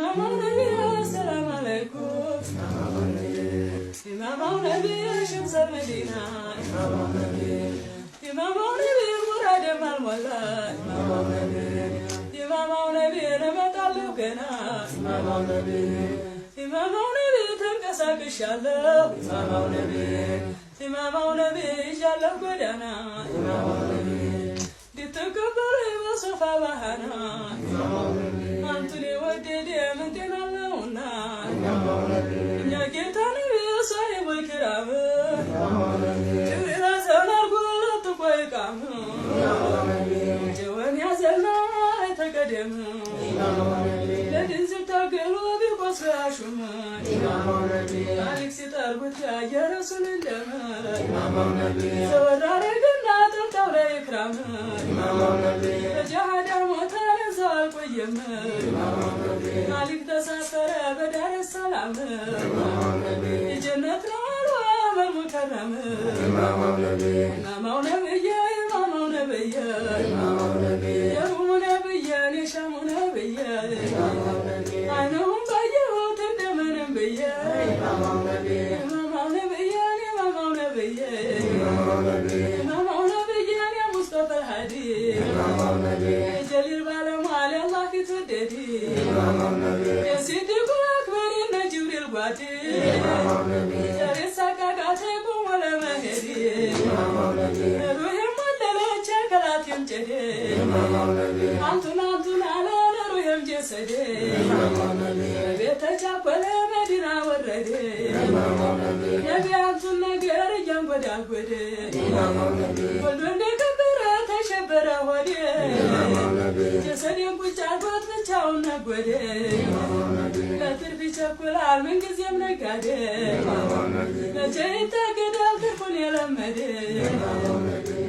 إمام النبي السلام عليكم إمام النبي شمس المدينة إمام النبي مراد المولى إمام النبي رمت اللقنا إمام النبي تنقسك الشلو إمام النبي جل قدنا تكبر وصفا بحنا أنتني وديدي من دين اللونا يا كيتاني صاحب الكرام جوينا سنة قول تقوي كام جوان يا زلنا تقدم لدين ستاقلوا بقصر عشم عليك ستار بتاع يا رسول الله سودار قلنا تنتظر إكرام جهد موتان زال قيم عليك تسافر بدار السلام جنة نور وامر مكرم إمام نبي إمام نبي يوم نبي نشام نبي عينهم بيوت الدمن نبي إمام نبي إمام نبي إمام نبي يا مصطفى الهادي جليل بالمال الله كتددي يا سيدي أكبر إن جبريل قاتي يا رزقك قاتكم ولا مهدي روح مدلة شكلات يمجدي أنتنا على روح جسدي بيتك ولا مدينة وردي نبي أنتنا غير جنب داودي ولدني كبرة تشبرة ودي جسدي بوجعت بتشاون نقودي لا تربي شكل عالمين كزيم نقادي لا جيت كده ترفني لمدي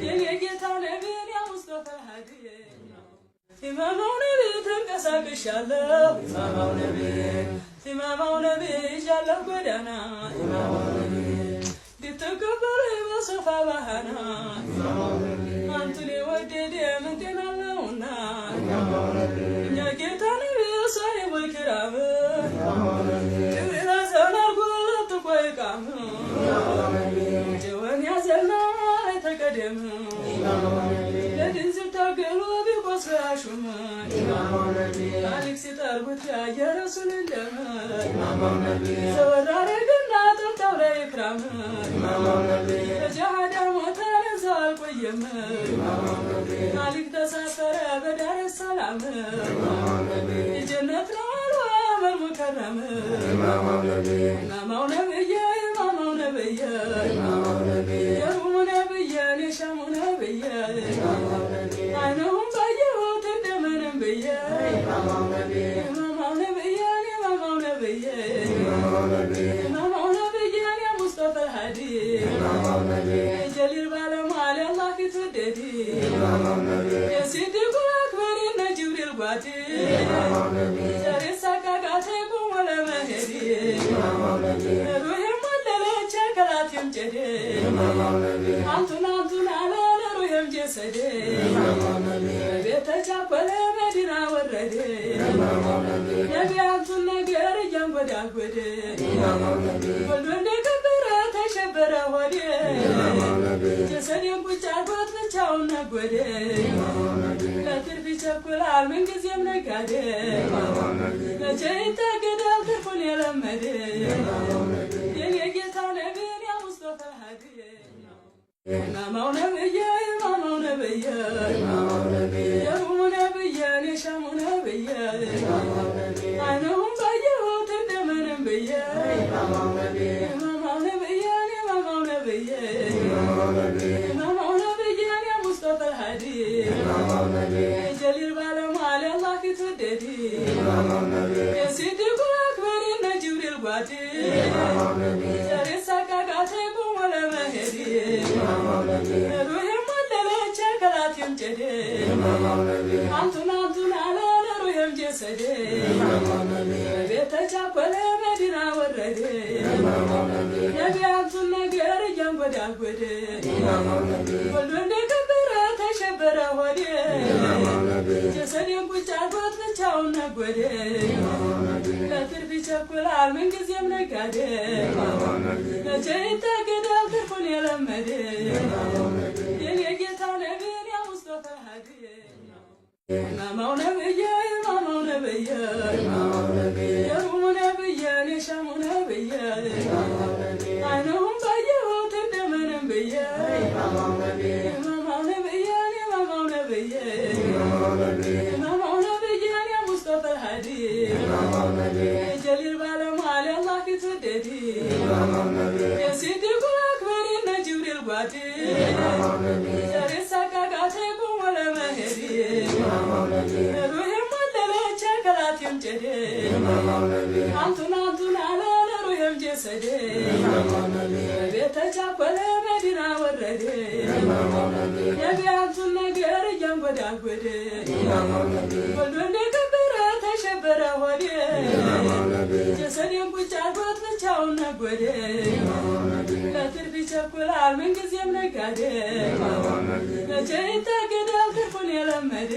يلي جيت نبي يا مصطفى الهادي إمام نبي تنقسك الشلو إمام نبي جل قدنا تكبر وصفا بحنا أنتني وديدي من دين اللونا يا كيتاني صاحب الكرام جوينا سنة قول تقوي كام جوان يا زلنا تقدم لدين ستاقلوا بقصر عشم عليك ستار بتاع يا رسول الله سودار قلنا تنتظر إكرام جهد موتان زال قيم عليك تسافر بدار السلام جنة نور وامر مكرم إمام نبي يوم نبي نشام نبي عينهم بيوت الدمن نبي إمام نبي يا مصطفى الهادي جليل بالمال الله كتددي يا سيدي أكبر إن جبريل قاتي يا رزقك قاتكم ولا مهدي روح مدلة شكلات يمجدي أنتنا على روح جسدي بيتك ولا مدينة وردي نبي أنتنا غير جنب داودي ولدني كبرة تشبرة ودي جسدي بوجعت بتشاون نقودي لا تربي شكل عالمين كزيم نقادي لا جيت كده ترفني لمدي يلي جيت نبي يا مصطفى الهادي إمام نبي يوم نبي نشام نبي عينهم بيوت الدمن نبي إمام نبي يا مصطفى الهادي جليل بالمال الله كتددي يا سيدي أكبر إن جبريل قاتي يا رزقك قاتكم ولا مهدي روح مدلة شكلات يمجدي أنتنا على روح جسدي بيتك ولا مدينة وردي نبي أنتنا غير جنب داودي ولدني كبرة تشبرة ودي جسدي بوجعت بتشاون نقودي ይቸኩላል ምንጊዜም ነጋዴ መቼ ይታገዳል ትርፉን የለመደ የኔ ጌታ ነቢን ያ ሙስጠፋ ሀዲ ኢማማው ነብዬ ኢማማው ነብዬ የሩሙ ነብዬ የሻሙ ነብዬ አይነሁም ባየሁት እንደምንም ብዬ ኢማማው ነብዬ ኢማማው ነብዬ ኢማማው ነብዬ ያ ሙስጠፋ ሀዲ ጀሊል ባለሟል አላህ ፊትወደዲ የሲዲቁ አክበር እነ ጅብሪል ጓዲ ዛሬ ሳቃቃቴ ቁሞ ለመሄድ ሩሄም ወለለች ከላቴም ጨደ አንቱን አለ ለሩሄም ጀሰደ ቤተ ቻኮለ መዲና ወረደ ነቢያቱን ነገር እያንጎዳጎደ ወልዶ እንደከበረ ተሸበረ ሆዴ ጀሰዴን ቁጭ አድርጎት ብቻውን ነጎደ ለትርፍ ይቸኩላል ምንጊዜም ነጋዴ መቼ ይታገዳል ትርፉን የለመደ